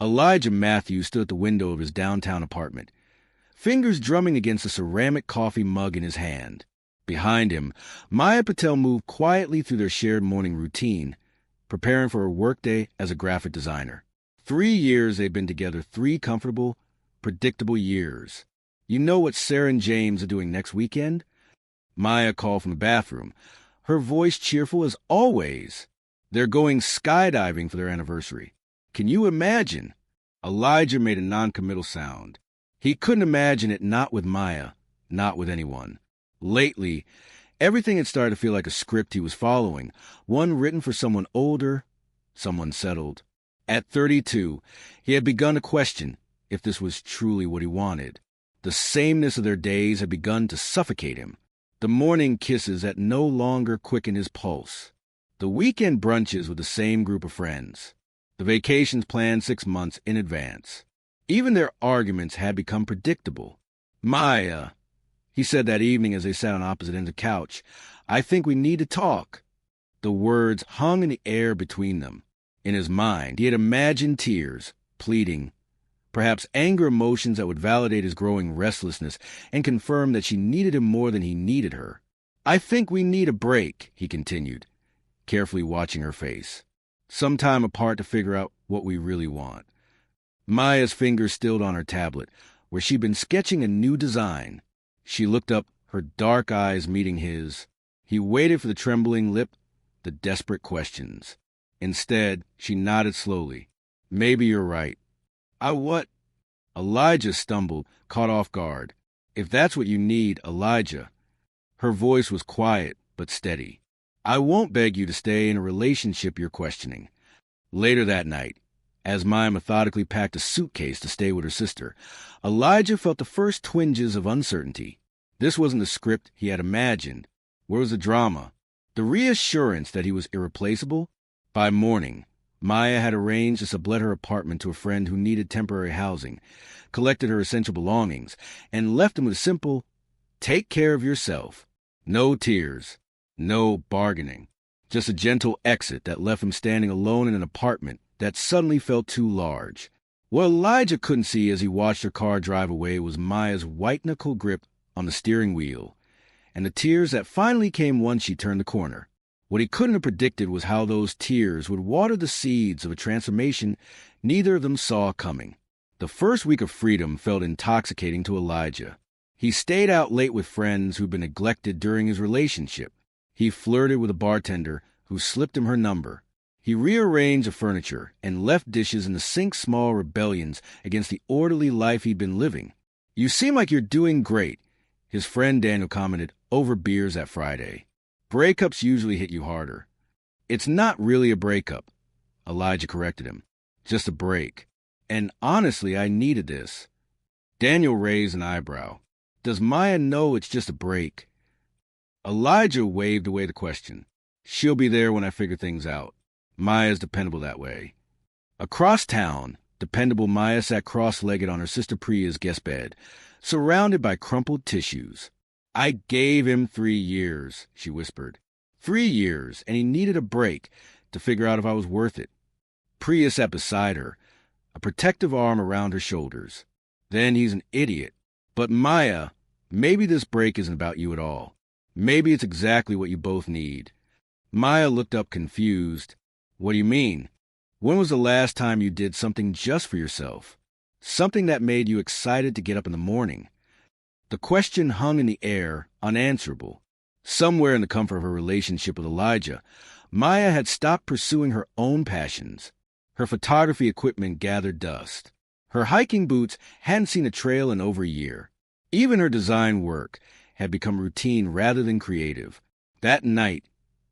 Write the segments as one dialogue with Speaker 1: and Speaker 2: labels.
Speaker 1: Elijah Matthews stood at the window of his downtown apartment, fingers drumming against a ceramic coffee mug in his hand. Behind him, Maya Patel moved quietly through their shared morning routine, preparing for her workday as a graphic designer. 3 years they've been together, 3 comfortable, predictable years. You know what Sarah and James are doing next weekend? Maya called from the bathroom, her voice cheerful as always. They're going skydiving for their anniversary. Can you imagine? Elijah made a non-committal sound. He couldn't imagine it, not with Maya, not with anyone. Lately, everything had started to feel like a script he was following, one written for someone older, someone settled. At 32, he had begun to question if this was truly what he wanted. The sameness of their days had begun to suffocate him. The morning kisses that no longer quickened his pulse. The weekend brunches with the same group of friends. The vacations planned 6 months in advance. Even their arguments had become predictable. "Maya," he said that evening as they sat on opposite ends of the couch, "I think we need to talk." The words hung in the air between them. In his mind, he had imagined tears, pleading, perhaps anger, emotions that would validate his growing restlessness and confirm that she needed him more than he needed her. "I think we need a break," he continued, carefully watching her face. "Some time apart to figure out what we really want." Maya's fingers stilled on her tablet, where she'd been sketching a new design. She looked up, her dark eyes meeting his. He waited for the trembling lip, the desperate questions. Instead, she nodded slowly. "Maybe you're right." What?" Elijah stumbled, caught off guard. "If that's what you need, Elijah." Her voice was quiet but steady. "I won't beg you to stay in a relationship you're questioning." Later that night, as Maya methodically packed a suitcase to stay with her sister, Elijah felt the first twinges of uncertainty. This wasn't the script he had imagined. Where was the drama? The reassurance that he was irreplaceable? By morning, Maya had arranged to sublet her apartment to a friend who needed temporary housing, collected her essential belongings, and left him with a simple, "Take care of yourself." No tears, no bargaining, just a gentle exit that left him standing alone in an apartment that suddenly felt too large. What Elijah couldn't see as he watched her car drive away was Maya's white-knuckle grip on the steering wheel, and the tears that finally came once she turned the corner. What he couldn't have predicted was how those tears would water the seeds of a transformation neither of them saw coming. The first week of freedom felt intoxicating to Elijah. He stayed out late with friends who'd been neglected during his relationship. He flirted with a bartender who slipped him her number. He rearranged the furniture and left dishes in the sink, small rebellions against the orderly life he'd been living. "You seem like you're doing great," his friend Daniel commented over beers that Friday. "Breakups usually hit you harder." "It's not really a breakup," Elijah corrected him. "Just a break. And honestly, I needed this." Daniel raised an eyebrow. "Does Maya know it's just a break?" Elijah waved away the question. "She'll be there when I figure things out. Maya's dependable that way." Across town, dependable Maya sat cross-legged on her sister Priya's guest bed, surrounded by crumpled tissues. "I gave him 3 years, she whispered. 3 years, and he needed a break to figure out if I was worth it." Priya sat beside her, a protective arm around her shoulders. "Then he's an idiot. But Maya, maybe this break isn't about you at all. Maybe it's exactly what you both need." Maya looked up confused. "What do you mean? When was the last time you did something just for yourself? Something that made you excited to get up in the morning?" The question hung in the air, unanswerable. Somewhere in the comfort of her relationship with Elijah, Maya had stopped pursuing her own passions. Her photography equipment gathered dust. Her hiking boots hadn't seen a trail in over a year. Even her design work had become routine rather than creative. That night,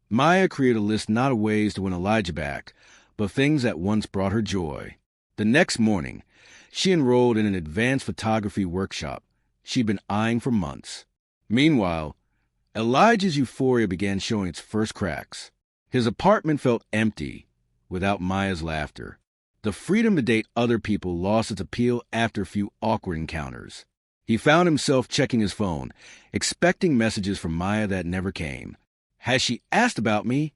Speaker 1: Maya created a list not of ways to win Elijah back, but things that once brought her joy. The next morning, she enrolled in an advanced photography workshop she'd been eyeing for months. Meanwhile, Elijah's euphoria began showing its first cracks. His apartment felt empty without Maya's laughter. The freedom to date other people lost its appeal after a few awkward encounters. He found himself checking his phone, expecting messages from Maya that never came. Has she asked about me?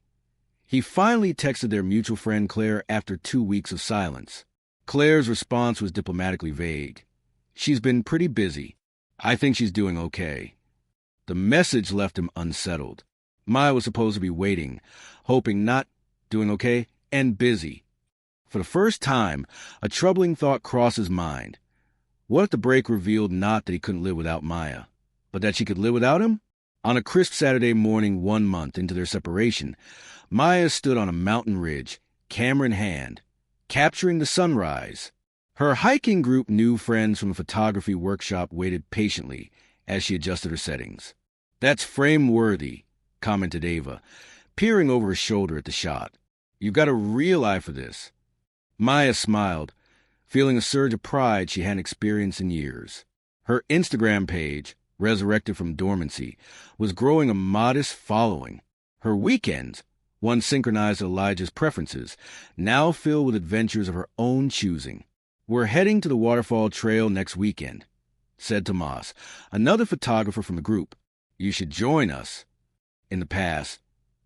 Speaker 1: He finally texted their mutual friend Claire after 2 weeks of silence. Claire's response was diplomatically vague. She's been pretty busy. I think she's doing okay. The message left him unsettled. Maya was supposed to be waiting, hoping, not doing okay, and busy. For the first time, a troubling thought crossed his mind. What if the break revealed not that he couldn't live without Maya, but that she could live without him? On a crisp Saturday morning 1 month into their separation, Maya stood on a mountain ridge, camera in hand, capturing the sunrise. Her hiking group new friends from a photography workshop waited patiently as she adjusted her settings. "That's frame-worthy," commented Ava, peering over her shoulder at the shot. "You've got a real eye for this." Maya smiled, feeling a surge of pride she hadn't experienced in years. Her Instagram page, resurrected from dormancy, was growing a modest following. Her weekends, once synchronized to Elijah's preferences, now filled with adventures of her own choosing. "We're heading to the waterfall trail next weekend," said Tomas, another photographer from the group. "You should join us." In the past,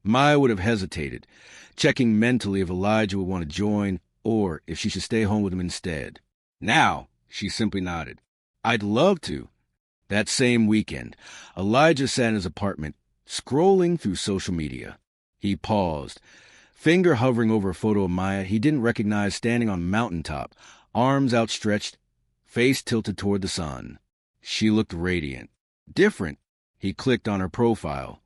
Speaker 1: Maya would have hesitated, checking mentally if Elijah would want to join or if she should stay home with him instead. Now, she simply nodded. "I'd love to." That same weekend, Elijah sat in his apartment, scrolling through social media. He paused, finger hovering over a photo of Maya he didn't recognize standing on a mountaintop, arms outstretched, face tilted toward the sun. She looked radiant. Different. He clicked on her profile.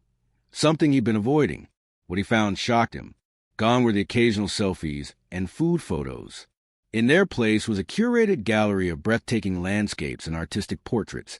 Speaker 1: Something he'd been avoiding. What he found shocked him. Gone were the occasional selfies and food photos. In their place was a curated gallery of breathtaking landscapes and artistic portraits,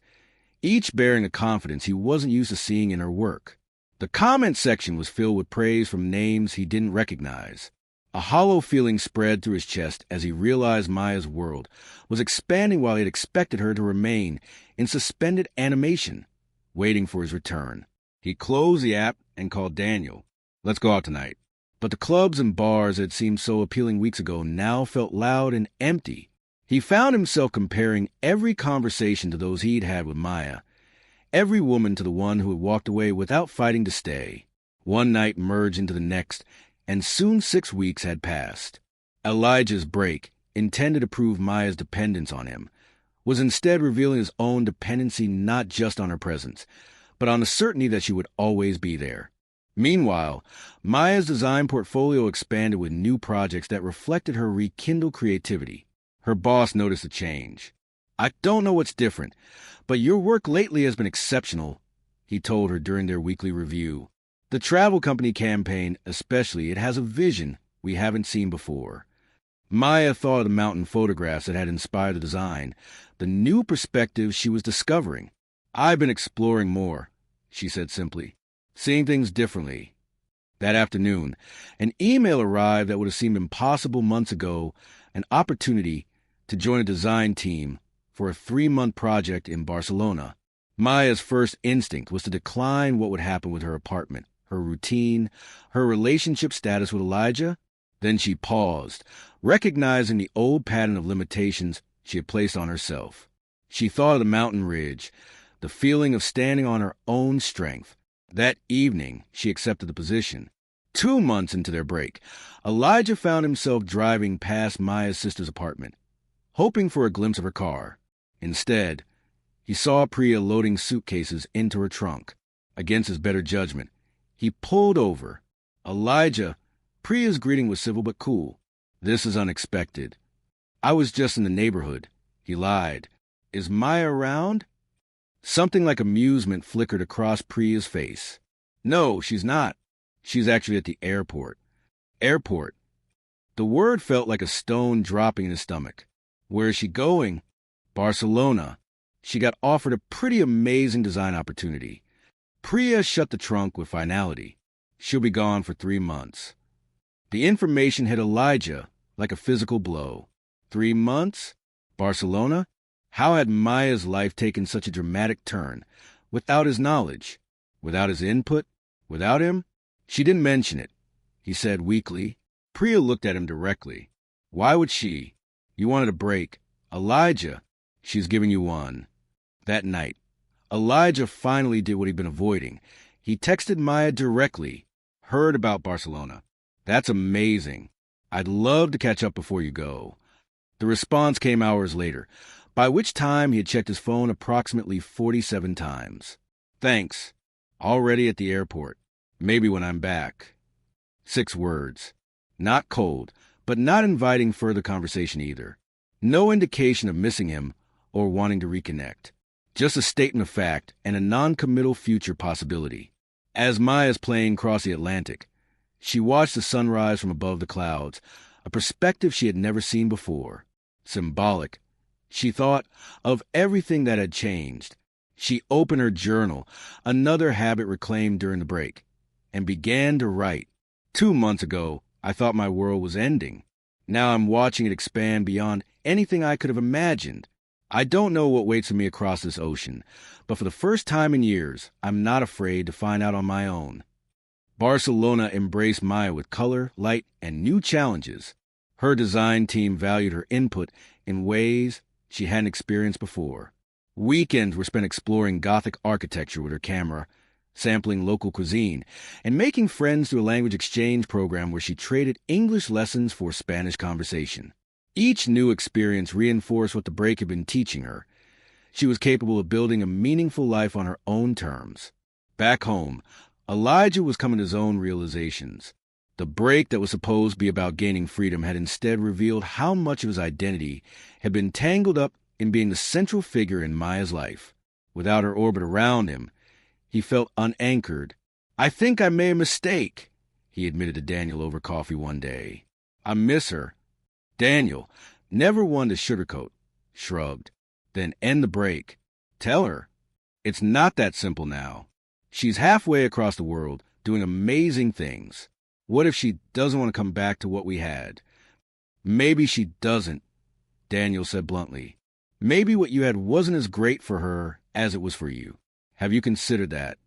Speaker 1: each bearing a confidence he wasn't used to seeing in her work. The comment section was filled with praise from names he didn't recognize. A hollow feeling spread through his chest as he realized Maya's world was expanding while he had expected her to remain in suspended animation, waiting for his return. He closed the app and called Daniel. "Let's go out tonight." But the clubs and bars that seemed so appealing weeks ago now felt loud and empty. He found himself comparing every conversation to those he'd had with Maya, every woman to the one who had walked away without fighting to stay. One night merged into the next, and soon 6 weeks had passed. Elijah's break, intended to prove Maya's dependence on him, was instead revealing his own dependency not just on her presence, but on the certainty that she would always be there. Meanwhile, Maya's design portfolio expanded with new projects that reflected her rekindled creativity. Her boss noticed a change. "I don't know what's different, but your work lately has been exceptional," he told her during their weekly review. "The travel company campaign, especially, it has a vision we haven't seen before." Maya thought of the mountain photographs that had inspired the design, the new perspectives she was discovering. "I've been exploring more," she said simply, "seeing things differently." That afternoon, an email arrived that would have seemed impossible months ago, an opportunity to join a design team for a 3-month project in Barcelona. Maya's first instinct was to decline what would happen with her apartment, her routine, her relationship status with Elijah. Then she paused, recognizing the old pattern of limitations she had placed on herself. She thought of the mountain ridge, the feeling of standing on her own strength. That evening, she accepted the position. 2 months into their break, Elijah found himself driving past Maya's sister's apartment, hoping for a glimpse of her car. Instead, he saw Priya loading suitcases into her trunk. Against his better judgment, he pulled over. "Elijah," Priya's greeting was civil but cool. "This is unexpected." "I was just in the neighborhood," he lied. "Is Maya around?" Something like amusement flickered across Priya's face. "No, she's not. She's actually at the airport." Airport. The word felt like a stone dropping in his stomach. "Where is she going?" "Barcelona." She got offered a pretty amazing design opportunity. Priya shut the trunk with finality. She'll be gone for 3 months. The information hit Elijah like a physical blow. 3 months? Barcelona? How had Maya's life taken such a dramatic turn? Without his knowledge? Without his input? Without him? She didn't mention it, he said weakly. Priya looked at him directly. "Why would she? You wanted a break. Elijah, she's giving you one." That night, Elijah finally did what he'd been avoiding. He texted Maya directly. "Heard about Barcelona. That's amazing. I'd love to catch up before you go." The response came hours later, by which time he had checked his phone approximately 47 times. Thanks. Already at the airport. Maybe when I'm back. 6 words. Not cold, but not inviting further conversation either. No indication of missing him or wanting to reconnect. Just a statement of fact and a non-committal future possibility. As Maya's plane crossed the Atlantic, she watched the sunrise from above the clouds, a perspective she had never seen before. Symbolic. She thought of everything that had changed. She opened her journal, another habit reclaimed during the break, and began to write. 2 months ago, I thought my world was ending. Now I'm watching it expand beyond anything I could have imagined. I don't know what waits for me across this ocean, but for the first time in years, I'm not afraid to find out on my own. Barcelona embraced Maya with color, light, and new challenges. Her design team valued her input in ways she hadn't experienced before. Weekends were spent exploring Gothic architecture with her camera, sampling local cuisine, and making friends through a language exchange program where she traded English lessons for Spanish conversation. Each new experience reinforced what the break had been teaching her. She was capable of building a meaningful life on her own terms. Back home, Elijah was coming to his own realizations. The break that was supposed to be about gaining freedom had instead revealed how much of his identity had been tangled up in being the central figure in Maya's life. Without her orbit around him, he felt unanchored. I think I made a mistake, he admitted to Daniel over coffee one day. I miss her. Daniel, never one to sugarcoat, shrugged. Then end the break. Tell her. It's not that simple now. She's halfway across the world, doing amazing things. What if she doesn't want to come back to what we had? Maybe she doesn't, Daniel said bluntly. Maybe what you had wasn't as great for her as it was for you. Have you considered that?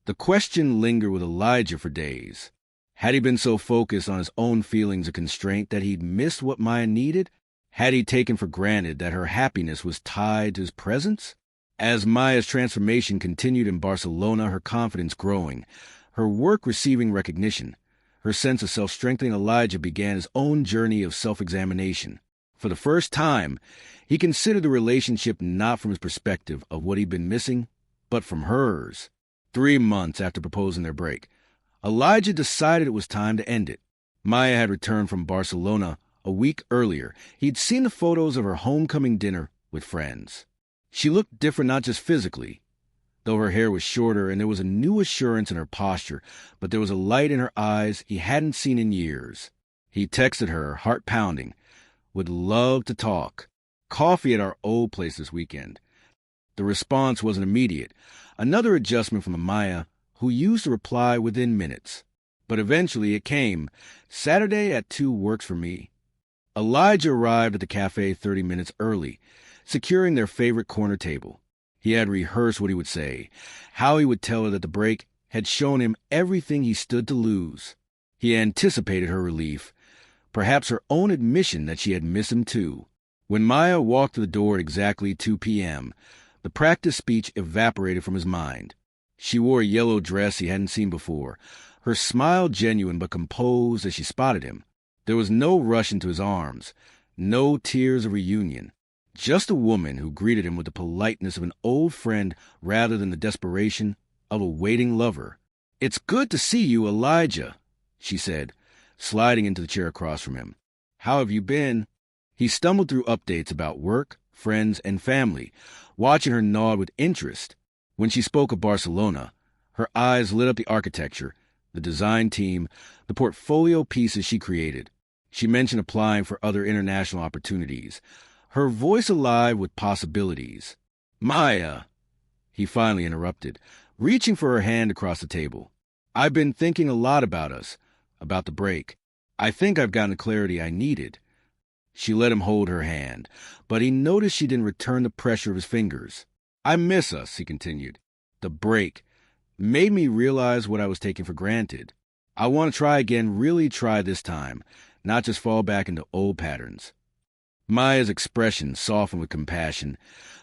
Speaker 1: The question lingered with Elijah for days. Had he been so focused on his own feelings of constraint that he'd missed what Maya needed? Had he taken for granted that her happiness was tied to his presence? As Maya's transformation continued in Barcelona, her confidence growing, her work receiving recognition, her sense of self-strengthening, Elijah began his own journey of self-examination. For the first time, he considered the relationship not from his perspective of what he'd been missing, but from hers. 3 months after proposing their break, Elijah decided it was time to end it. Maya had returned from Barcelona a week earlier. He'd seen the photos of her homecoming dinner with friends. She looked different not just physically, though her hair was shorter and there was a new assurance in her posture, but there was a light in her eyes he hadn't seen in years. He texted her, heart pounding, would love to talk. Coffee at our old place this weekend. The response wasn't immediate. Another adjustment from Maya, who used to reply within minutes. But eventually it came. Saturday at 2 works for me. Elijah arrived at the cafe 30 minutes early, securing their favorite corner table. He had rehearsed what he would say, how he would tell her that the break had shown him everything he stood to lose. He anticipated her relief, perhaps her own admission that she had missed him too. When Maya walked to the door at exactly 2 p.m., the practice speech evaporated from his mind. She wore a yellow dress he hadn't seen before, her smile genuine but composed as she spotted him. There was no rush into his arms, no tears of reunion. Just a woman who greeted him with the politeness of an old friend rather than the desperation of a waiting lover. "It's good to see you, Elijah," she said, sliding into the chair across from him. "How have you been?" He stumbled through updates about work, friends, and family, watching her nod with interest. When she spoke of Barcelona, her eyes lit up the architecture, the design team, the portfolio pieces she created. She mentioned applying for other international opportunities, her voice alive with possibilities. "Maya," he finally interrupted, reaching for her hand across the table. "I've been thinking a lot about us, about the break. I think I've gotten the clarity I needed." She let him hold her hand, but he noticed she didn't return the pressure of his fingers. "I miss us," he continued. "The break made me realize what I was taking for granted. I want to try again, really try this time, not just fall back into old patterns." Maya's expression softened with compassion,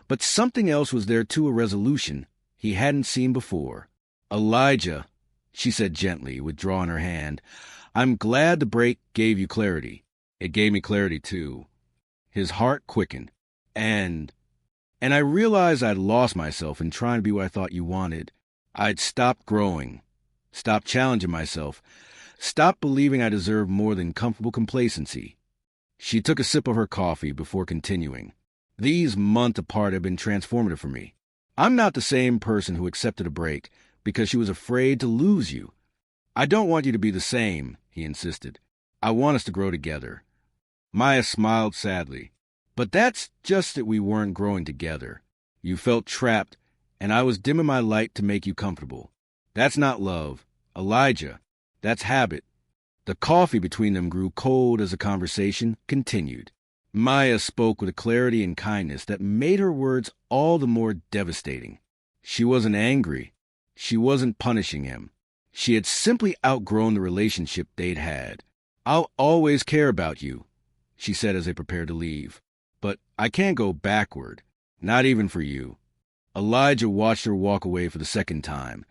Speaker 1: but something else was there too, a resolution he hadn't seen before. "Elijah," she said gently, withdrawing her hand, "I'm glad the break gave you clarity. It gave me clarity too." His heart quickened. And I realized I'd lost myself in trying to be what I thought you wanted. I'd stopped growing, stopped challenging myself, stopped believing I deserved more than comfortable complacency. She took a sip of her coffee before continuing. These months apart have been transformative for me. I'm not the same person who accepted a break because she was afraid to lose you. I don't want you to be the same, he insisted. I want us to grow together. Maya smiled sadly. But that's just that we weren't growing together. You felt trapped, and I was dimming my light to make you comfortable. That's not love, Elijah. That's habit. The coffee between them grew cold as the conversation continued. Maya spoke with a clarity and kindness that made her words all the more devastating. She wasn't angry. She wasn't punishing him. She had simply outgrown the relationship they'd had. I'll always care about you, she said as they prepared to leave. But I can't go backward, not even for you. Elijah watched her walk away for the second time,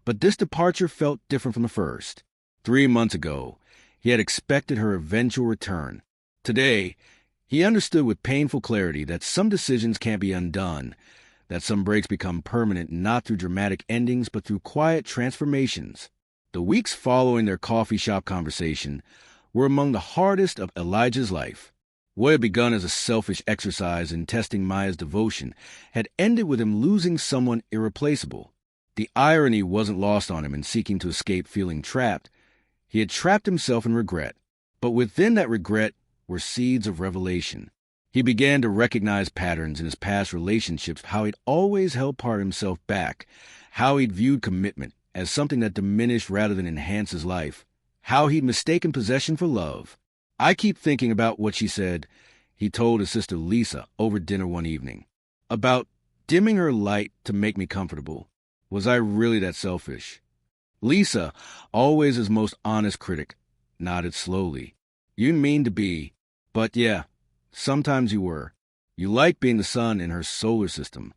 Speaker 1: but this departure felt different from the first. 3 months ago, he had expected her eventual return. Today, he understood with painful clarity that some decisions can't be undone, that some breaks become permanent not through dramatic endings but through quiet transformations. The weeks following their coffee shop conversation were among the hardest of Elijah's life. What had begun as a selfish exercise in testing Maya's devotion had ended with him losing someone irreplaceable. The irony wasn't lost on him in seeking to escape feeling trapped. He had trapped himself in regret, but within that regret were seeds of revelation. He began to recognize patterns in his past relationships, how he'd always held part of himself back, how he'd viewed commitment as something that diminished rather than enhanced his life, how he'd mistaken possession for love. I keep thinking about what she said, he told his sister Lisa over dinner one evening, about dimming her light to make me comfortable. Was I really that selfish? Lisa, always his most honest critic, nodded slowly. You mean to be, but yeah, sometimes you were. You liked being the sun in her solar system.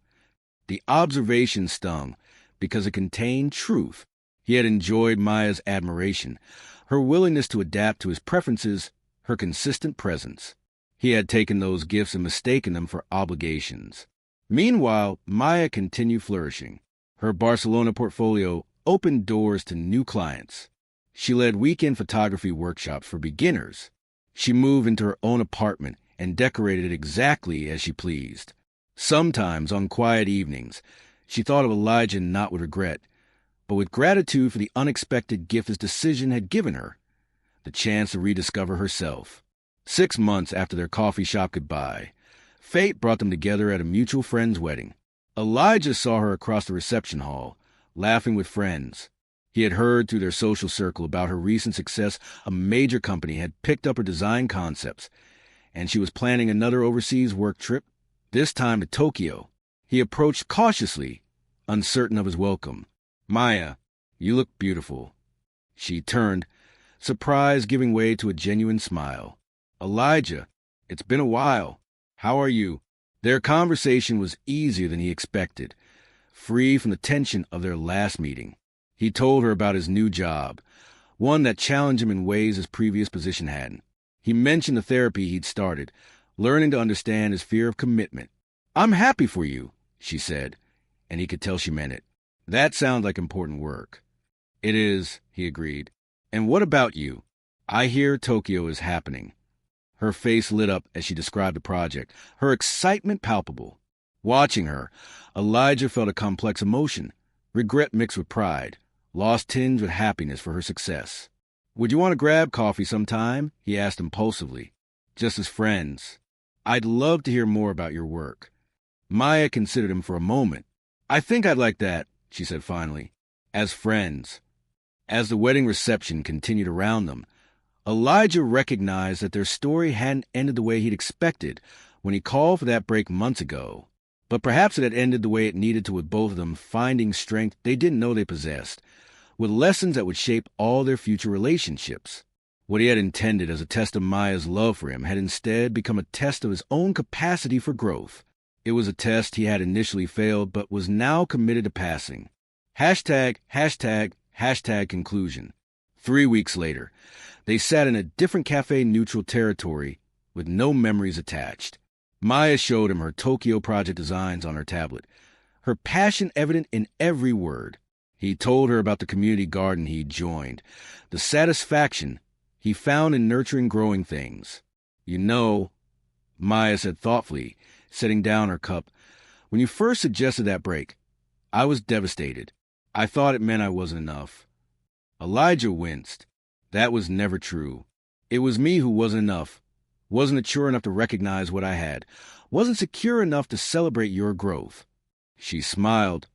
Speaker 1: The observation stung because it contained truth. He had enjoyed Maya's admiration, her willingness to adapt to his preferences, her consistent presence. He had taken those gifts and mistaken them for obligations. Meanwhile, Maya continued flourishing. Her Barcelona portfolio opened doors to new clients. She led weekend photography workshops for beginners. She moved into her own apartment and decorated it exactly as she pleased. Sometimes, on quiet evenings, she thought of Elijah not with regret, but with gratitude for the unexpected gift his decision had given her, the chance to rediscover herself. 6 months after their coffee shop goodbye, fate brought them together at a mutual friend's wedding. Elijah saw her across the reception hall, laughing with friends. He had heard through their social circle about her recent success. A major company had picked up her design concepts, and she was planning another overseas work trip, this time to Tokyo. He approached cautiously, uncertain of his welcome. Maya, you look beautiful. She turned, surprise giving way to a genuine smile. Elijah, it's been a while. How are you? Their conversation was easier than he expected, free from the tension of their last meeting. He told her about his new job, one that challenged him in ways his previous position hadn't. He mentioned the therapy he'd started, learning to understand his fear of commitment. I'm happy for you, she said, and he could tell she meant it. That sounds like important work. It is, he agreed. And what about you? I hear Tokyo is happening. Her face lit up as she described the project, her excitement palpable. Watching her, Elijah felt a complex emotion, regret mixed with pride, lost tinged with happiness for her success. Would you want to grab coffee sometime? He asked impulsively. Just as friends. I'd love to hear more about your work. Maya considered him for a moment. I think I'd like that, she said finally. As friends. As the wedding reception continued around them, Elijah recognized that their story hadn't ended the way he'd expected when he called for that break months ago. But perhaps it had ended the way it needed to, with both of them finding strength they didn't know they possessed, with lessons that would shape all their future relationships. What he had intended as a test of Maya's love for him had instead become a test of his own capacity for growth. It was a test he had initially failed but was now committed to passing. #conclusion. 3 weeks later, they sat in a different cafe-neutral territory with no memories attached. Maya showed him her Tokyo project designs on her tablet, her passion evident in every word. He told her about the community garden he'd joined, the satisfaction he found in nurturing growing things. "You know," Maya said thoughtfully, setting down her cup, "when you first suggested that break, I was devastated. I thought it meant I wasn't enough." Elijah winced. That was never true. It was me who wasn't enough, wasn't mature enough to recognize what I had, wasn't secure enough to celebrate your growth. She smiled,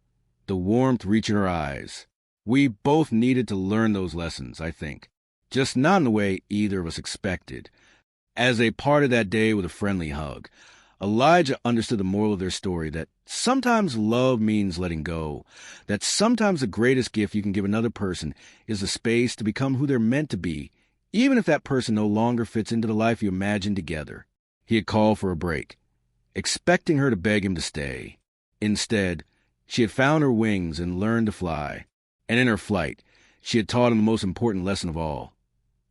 Speaker 1: the warmth reaching her eyes. We both needed to learn those lessons, I think, just not in the way either of us expected. As they parted that day with a friendly hug, Elijah understood the moral of their story, that sometimes love means letting go, that sometimes the greatest gift you can give another person is the space to become who they're meant to be, even if that person no longer fits into the life you imagined together. He had called for a break, expecting her to beg him to stay. Instead, she had found her wings and learned to fly. And in her flight, she had taught him the most important lesson of all.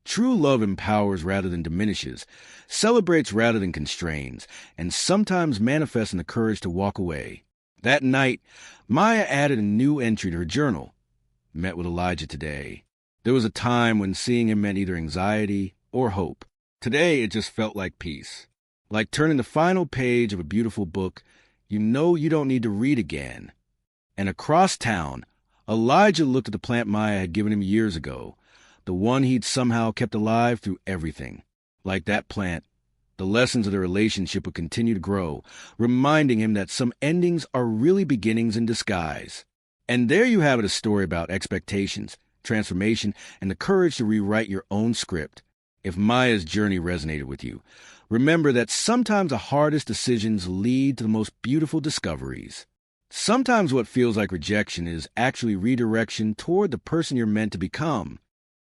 Speaker 1: True love empowers rather than diminishes, celebrates rather than constrains, and sometimes manifests in the courage to walk away. That night, Maya added a new entry to her journal. Met with Elijah today. There was a time when seeing him meant either anxiety or hope. Today, it just felt like peace. Like turning the final page of a beautiful book you know you don't need to read again. And across town, Elijah looked at the plant Maya had given him years ago, the one he'd somehow kept alive through everything. Like that plant, the lessons of their relationship would continue to grow, reminding him that some endings are really beginnings in disguise. And there you have it, a story about expectations, transformation, and the courage to rewrite your own script. If Maya's journey resonated with you, remember that sometimes the hardest decisions lead to the most beautiful discoveries. Sometimes what feels like rejection is actually redirection toward the person you're meant to become.